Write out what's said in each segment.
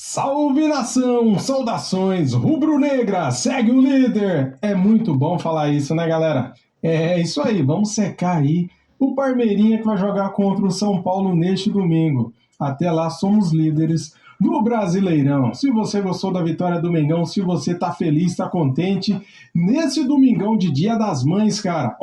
Salve nação, saudações rubro-negra, segue o líder. É muito bom falar isso, né, galera? É isso aí, vamos secar aí o Parmeirinha que vai jogar contra o São Paulo neste domingo. Até lá somos líderes do Brasileirão. Se você gostou da vitória do Mengão, se você tá feliz, tá contente, nesse domingão de Dia das Mães, cara,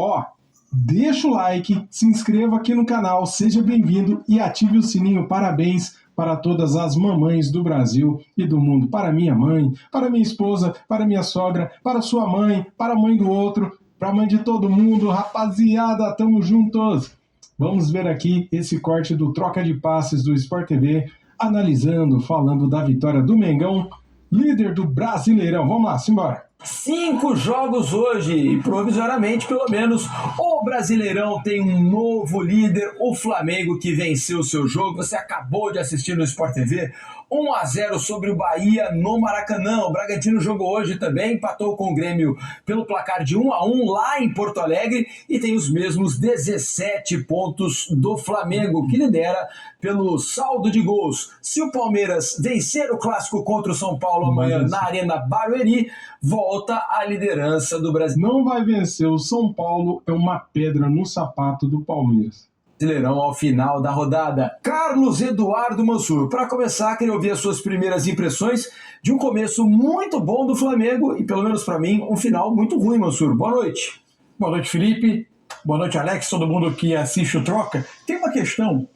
deixa o like, se inscreva aqui no canal, seja bem-vindo e ative o sininho. Parabéns para todas as mamães do Brasil e do mundo. Para minha mãe, para minha esposa, para minha sogra, para sua mãe, para a mãe do outro, para a mãe de todo mundo. Rapaziada, tamo juntos! Vamos ver aqui esse corte do Troca de Passes do Sport TV, analisando, falando da vitória do Mengão, líder do Brasileirão. Vamos lá, simbora! 5 jogos hoje e provisoriamente, pelo menos, o Brasileirão tem um novo líder, o Flamengo, que venceu o seu jogo. Você acabou de assistir no Sport TV, 1-0 sobre o Bahia no Maracanã. O Bragantino jogou hoje também, empatou com o Grêmio pelo placar de 1-1 lá em Porto Alegre e tem os mesmos 17 pontos do Flamengo, que lidera pelo saldo de gols. Se o Palmeiras vencer o clássico contra o São Paulo amanhã na Arena Barueri, volta à liderança do Brasil. Não vai vencer o São Paulo, é uma pedra no sapato do Palmeiras. Brasileirão ao final da rodada. Carlos Eduardo Mansur, para começar, queria ouvir as suas primeiras impressões de um começo muito bom do Flamengo e, pelo menos para mim, um final muito ruim, Mansur. Boa noite. Boa noite, Felipe. Boa noite, Alex, todo mundo que assiste o Troca. Tem uma questão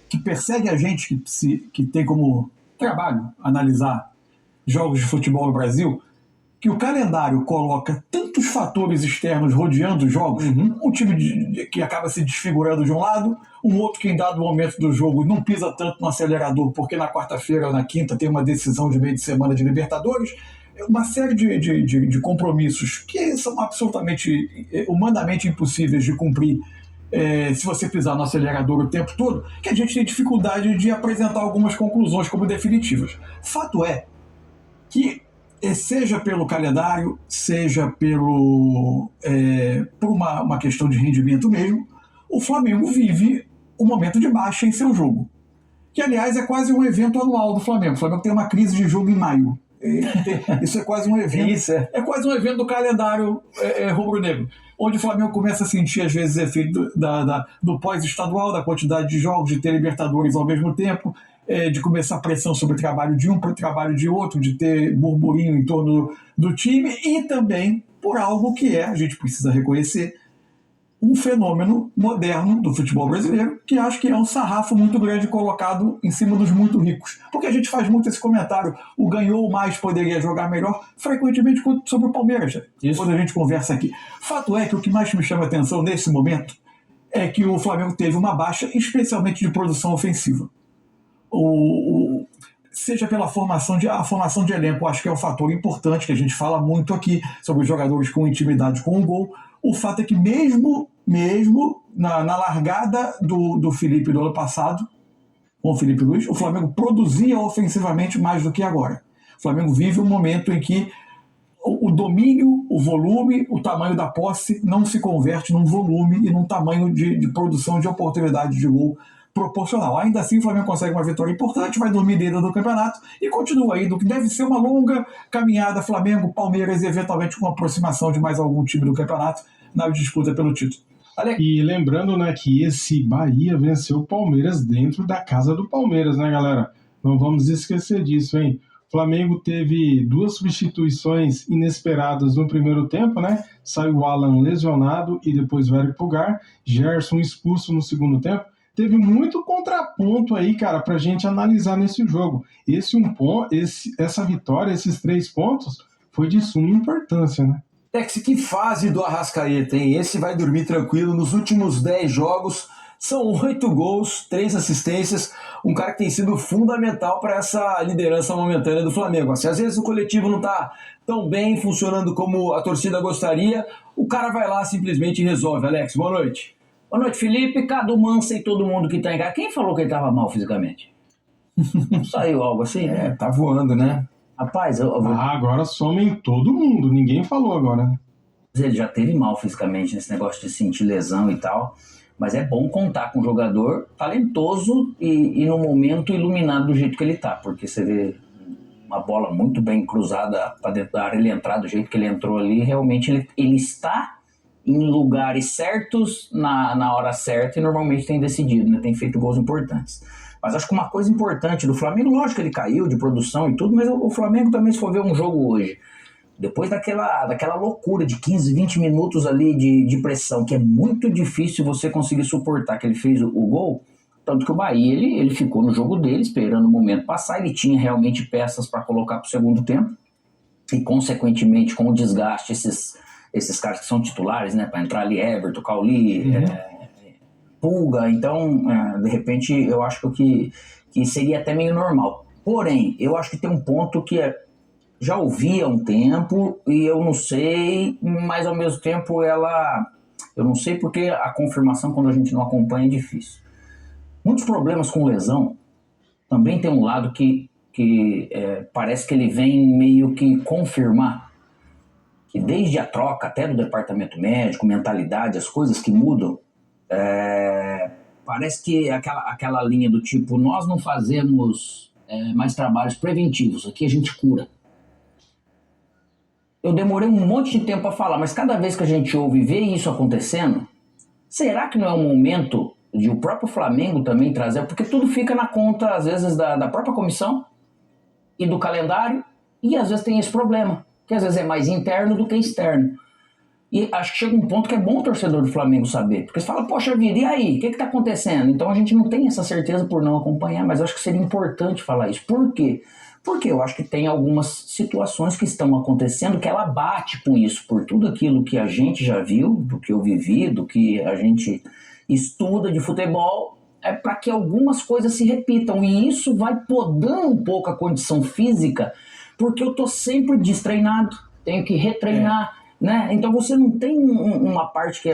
que persegue a gente, que tem como trabalho analisar jogos de futebol no Brasil, que o calendário coloca tantos fatores externos rodeando os jogos, um time que acaba se desfigurando de um lado, um outro que em dado momento do jogo não pisa tanto no acelerador, porque na quarta-feira ou na quinta tem uma decisão de meio de semana de Libertadores, uma série de compromissos que são absolutamente, humanamente impossíveis de cumprir se você pisar no acelerador o tempo todo, que a gente tem dificuldade de apresentar algumas conclusões como definitivas. Fato é que seja pelo calendário, seja por uma questão de rendimento mesmo, o Flamengo vive um momento de baixa em seu jogo. Que, aliás, é quase um evento anual do Flamengo. O Flamengo tem uma crise de jogo em maio. Isso é quase um evento. É quase um evento do calendário rubro-negro, onde o Flamengo começa a sentir, às vezes, efeito do pós-estadual, da quantidade de jogos, de ter Libertadores ao mesmo tempo, de começar a pressão sobre o trabalho de um para o trabalho de outro, de ter burburinho em torno do time, e também por algo que a gente precisa reconhecer, um fenômeno moderno do futebol brasileiro, que acho que é um sarrafo muito grande colocado em cima dos muito ricos. Porque a gente faz muito esse comentário, o ganhou mais, poderia jogar melhor, frequentemente sobre o Palmeiras, quando a gente conversa aqui. Fato é que o que mais me chama a atenção nesse momento é que o Flamengo teve uma baixa, especialmente de produção ofensiva. Seja pela formação de elenco, acho que é um fator importante, que a gente fala muito aqui sobre os jogadores com intimidade com o gol. O fato é que mesmo na largada do Felipe do ano passado, com o Felipe Luiz, o Flamengo produzia ofensivamente mais do que agora. O Flamengo vive um momento em que o domínio, o volume, o tamanho da posse não se converte num volume e num tamanho de produção de oportunidade de gol proporcional. Ainda assim, o Flamengo consegue uma vitória importante, vai dormir dentro do campeonato e continua aí do que deve ser uma longa caminhada Flamengo, Palmeiras e eventualmente com a aproximação de mais algum time do campeonato na disputa pelo título. E lembrando, né, que esse Bahia venceu o Palmeiras dentro da casa do Palmeiras, né, galera? Não vamos esquecer disso, hein? O Flamengo teve 2 substituições inesperadas no primeiro tempo, né? Saiu o Alan lesionado e depois o Eric Pulgar, Gerson expulso no segundo tempo. Teve muito contraponto aí, cara, pra gente analisar nesse jogo. Essa vitória, esses 3 pontos, foi de suma importância, né? Tex, que fase do Arrascaeta, hein? Esse vai dormir tranquilo. Nos últimos 10 jogos, são 8 gols, 3 assistências. Um cara que tem sido fundamental para essa liderança momentânea do Flamengo. Se às vezes o coletivo não tá tão bem funcionando como a torcida gostaria, o cara vai lá simplesmente e resolve. Alex, boa noite. Boa noite, Felipe, Cadu Mansa e todo mundo que tá em casa. Quem falou que ele tava mal fisicamente? Saiu algo assim? Tá voando, né? Rapaz, agora somem todo mundo, ninguém falou agora, né? Ele já teve mal fisicamente nesse negócio de sentir lesão e tal. Mas é bom contar com um jogador talentoso e no momento iluminado do jeito que ele tá, porque você vê uma bola muito bem cruzada para dentro da área, ele entrar do jeito que ele entrou ali, realmente ele está em lugares certos, na hora certa, e normalmente tem decidido, né? Tem feito gols importantes. Mas acho que uma coisa importante do Flamengo, lógico que ele caiu de produção e tudo, mas o Flamengo também, se for ver um jogo hoje, depois daquela loucura de 15, 20 minutos ali de pressão, que é muito difícil você conseguir suportar, que ele fez o gol, tanto que o Bahia, ele ficou no jogo dele, esperando o momento passar, ele tinha realmente peças para colocar para o segundo tempo, e consequentemente, com o desgaste, esses caras que são titulares, né, para entrar ali, Everton, Cauli, Pulga, então, de repente, eu acho que seria até meio normal. Porém, eu acho que tem um ponto que já ouvi há um tempo e eu não sei, mas ao mesmo tempo eu não sei porque a confirmação quando a gente não acompanha é difícil. Muitos problemas com lesão também tem um lado que parece que ele vem meio que confirmar que desde a troca até do departamento médico, mentalidade, as coisas que mudam, parece que aquela linha do tipo, nós não fazemos mais trabalhos preventivos, aqui a gente cura. Eu demorei um monte de tempo para falar, mas cada vez que a gente ouve e vê isso acontecendo, será que não é um momento de o próprio Flamengo também trazer? Porque tudo fica na conta, às vezes, da própria comissão e do calendário, e às vezes tem esse problema, que às vezes é mais interno do que externo. E acho que chega um ponto que é bom o torcedor do Flamengo saber, porque você fala, poxa vida, e aí, o que está acontecendo? Então a gente não tem essa certeza por não acompanhar, mas acho que seria importante falar isso. Por quê? Porque eu acho que tem algumas situações que estão acontecendo que ela bate com isso, por tudo aquilo que a gente já viu, do que eu vivi, do que a gente estuda de futebol, para que algumas coisas se repitam, e isso vai podando um pouco a condição física, porque eu estou sempre destreinado, tenho que retreinar, né? Então você não tem uma parte que